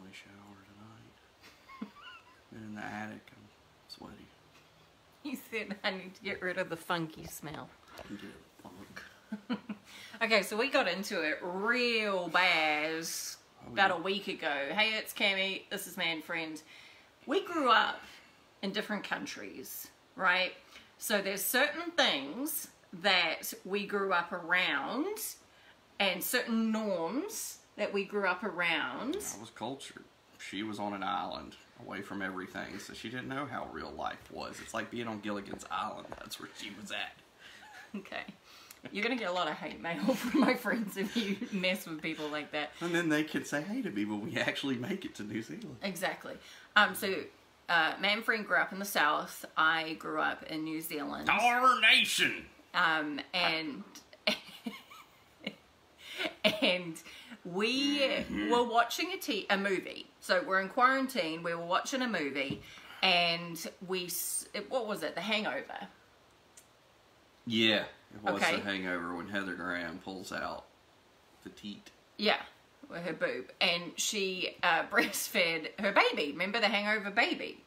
my shower tonight. Been in the attic. I'm sweaty. He said, I need to get rid of the funky smell. Get funk. Okay, so we got into it real bad about a week ago. Hey, it's Cammie. This is Man Frand. We grew up in different countries, right? So there's certain things that we grew up around and certain norms that we grew up around. I was cultured. She was on an island away from everything, so she didn't know how real life was. It's like being on Gilligan's Island. That's where she was at. Okay. You're going to get a lot of hate mail from my friends if you mess with people like that. And then they could say hey to me when we actually make it to New Zealand. Exactly. Man Frand grew up in the South. I grew up in New Zealand. Our nation! And we were watching a movie. So we're in quarantine. We were watching a movie, and what was it? The Hangover. Yeah, it was Okay. The Hangover when Heather Graham pulls out the teat. Yeah, with her boob, and she breastfed her baby. Remember the Hangover baby?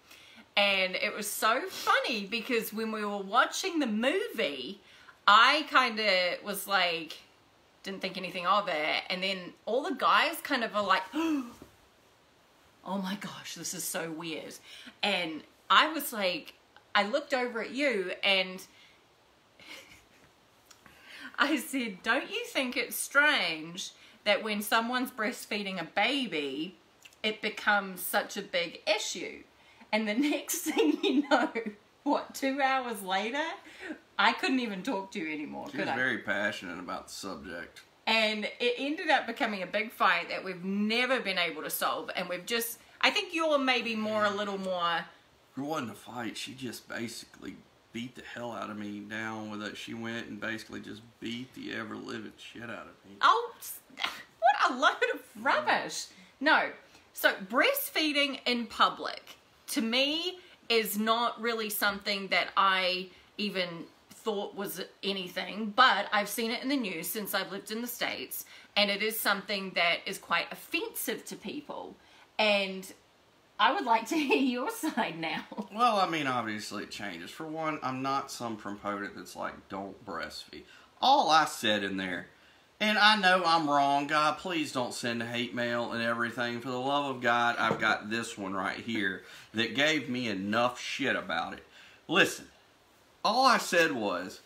And it was so funny because when we were watching the movie, I kind of was like, didn't think anything of it. And then all the guys kind of are like, oh my gosh, this is so weird. And I was like, I looked over at you and I said, don't you think it's strange that when someone's breastfeeding a baby, it becomes such a big issue? And the next thing you know, 2 hours later, I couldn't even talk to you anymore, She was very passionate about the subject. And it ended up becoming a big fight that we've never been able to solve. And I think you're maybe a little more... It wasn't a fight. She just basically beat the hell out of me down with it. She went and basically just beat the ever-living shit out of me. Oh, what a load of rubbish. No. So breastfeeding in public, to me, is not really something that I even thought was anything, but I've seen it in the news since I've lived in the States, and it is something that is quite offensive to people. And I would like to hear your side now. Well, I mean, obviously it changes. For one, I'm not some proponent that's like, don't breastfeed. All I said in there, and I know I'm wrong, God, please don't send hate mail and everything. For the love of God, I've got this one right here that gave me enough shit about it. Listen, all I said was,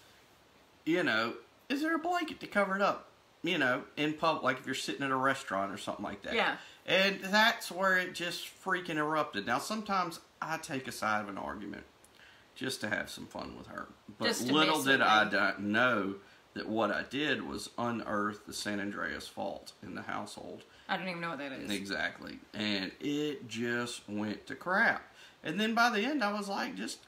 is there a blanket to cover it up? In public, like if you're sitting at a restaurant or something like that. Yeah. And that's where it just freaking erupted. Now, sometimes I take a side of an argument just to have some fun with her. But little did I know that what I did was unearth the San Andreas fault in the household. I don't even know what that is. Exactly. And it just went to crap. And then by the end, I was like, just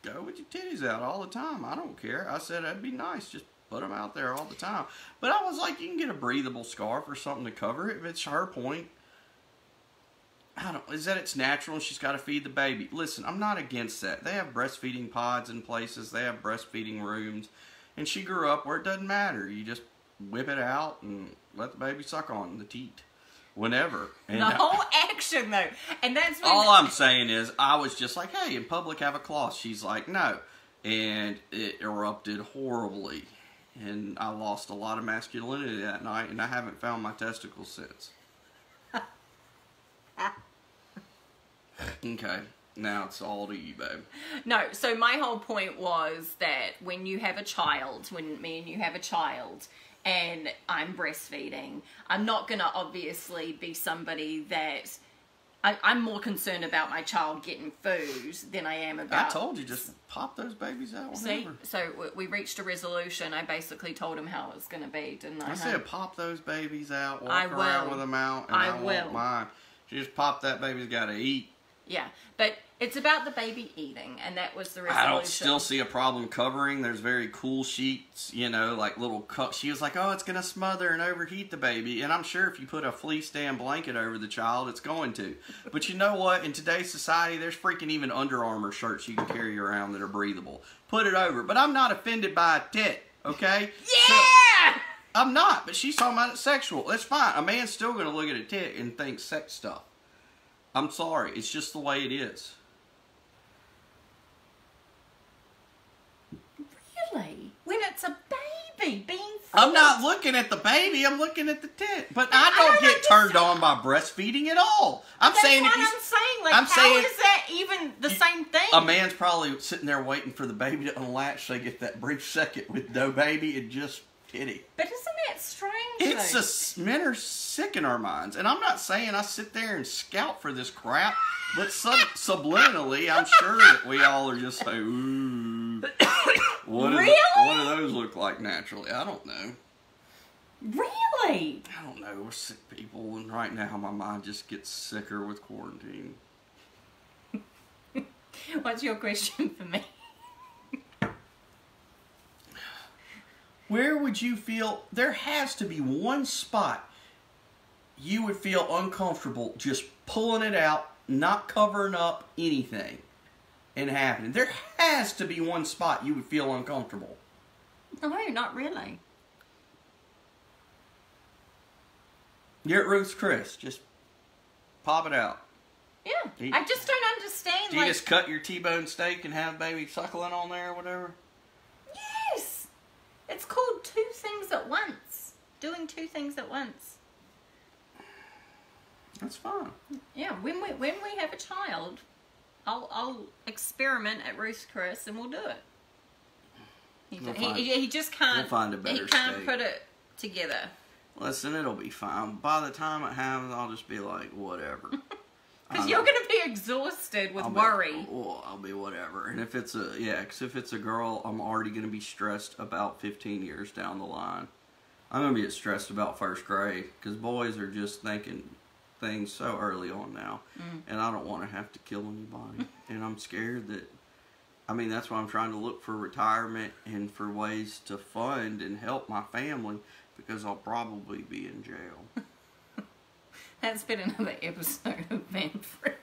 go with your titties out all the time. I don't care. I said, that'd be nice. Just put them out there all the time. But I was like, you can get a breathable scarf or something to cover it. If it's her point, is that it's natural and she's got to feed the baby. Listen, I'm not against that. They have breastfeeding pods in places. They have breastfeeding rooms. And she grew up where it doesn't matter. You just whip it out and let the baby suck on the teat. Whenever. And the whole action, though. And that's when all I'm saying is, I was just like, hey, in public have a cloth. She's like, no. And it erupted horribly. And I lost a lot of masculinity that night, and I haven't found my testicles since. Okay. Now it's all to you, babe. No, so my whole point was that when you have a child, when me and you have a child, and I'm breastfeeding, I'm not going to obviously be somebody that... I'm more concerned about my child getting food than I am about... I told you, just pop those babies out whenever. See, so we reached a resolution. I basically told him how it was going to be, didn't I? I said pop those babies out, walk around with them out, and I will. won't mind. You just pop that baby's got to eat. Yeah, but it's about the baby eating, and that was the resolution. I don't still see a problem covering. There's very cool sheets, like little cups. She was like, oh, it's going to smother and overheat the baby. And I'm sure if you put a fleece stand blanket over the child, it's going to. But you know what? In today's society, there's freaking even Under Armour shirts you can carry around that are breathable. Put it over. But I'm not offended by a tit, okay? Yeah! I'm not, but she's talking about it sexual. That's fine. A man's still going to look at a tit and think sex stuff. I'm sorry. It's just the way it is. Really? When it's a baby being fed? I'm not looking at the baby. I'm looking at the tit. But I don't get turned on by breastfeeding at all. That's what I'm saying. Like, how is that even the same thing? A man's probably sitting there waiting for the baby to unlatch so they get that brief second with no baby and just titty. But isn't that strange? Men are sick in our minds. And I'm not saying I sit there and scout for this crap. But subliminally, I'm sure that we all are just like, ooh. What do those look like naturally? I don't know. Really? I don't know. We're sick people, and right now my mind just gets sicker with quarantine. What's your question for me? Where would you feel... There has to be one spot you would feel uncomfortable just pulling it out, not covering up anything, and happening. There has to be one spot you would feel uncomfortable. No, not really. You're at Ruth's Chris. Just pop it out. Yeah. I just don't understand. Do you just cut your T-bone steak and have baby suckling on there or whatever? Yes. It's called two things at once. Doing two things at once. That's fine. Yeah. When we have a child, I'll experiment at Ruth's Chris and we'll do it. He just can't. We'll find a better He can't steak. put it together. Listen, it'll be fine. By the time it happens, I'll just be like, whatever. Because you're going to be exhausted with worry. I'll be whatever. And if it's a girl, I'm already going to be stressed about 15 years down the line. I'm going to get stressed about first grade because boys are just thinking things so early on now. And I don't want to have to kill anybody. And I'm scared that, that's why I'm trying to look for retirement and for ways to fund and help my family because I'll probably be in jail. That's been another episode of Man Frand.